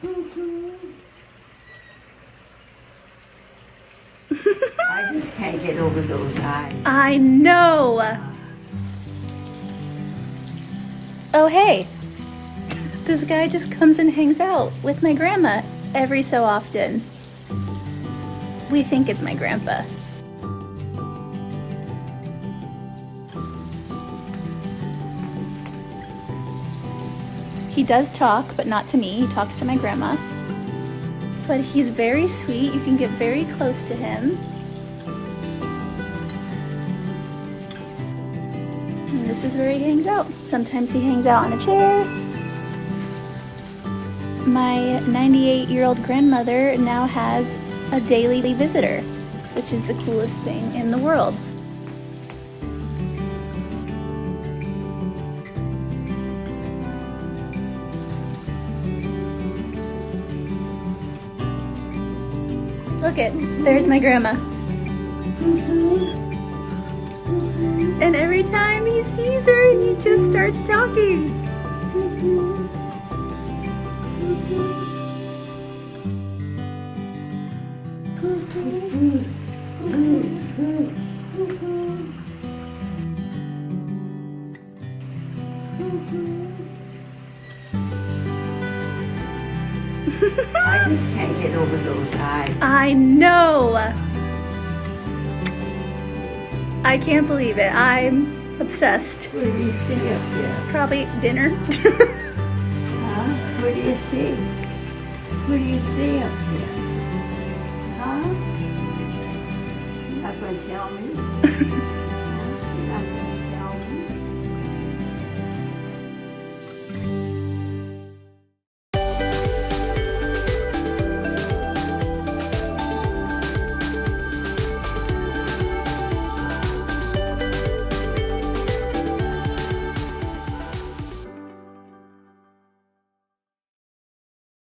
I just can't get over those eyes. I know. Oh, hey. This guy just comes and hangs out with my grandma every so often. We think it's my grandpa. He does talk, but not to me. He talks to my grandma. But he's very sweet. You can get very close to him. And this is where he hangs out. Sometimes he hangs out on a chair. My 98-year-old grandmother now has a daily visitor, which is the coolest thing in the world. Look it, there's my grandma. And every time he sees her, he just starts talking. I just can't get over those eyes. I know. I can't believe it. I'm obsessed. What do you see up there? Probably dinner. Huh? What do you see? What do you see up there? Huh? You're not going to tell me?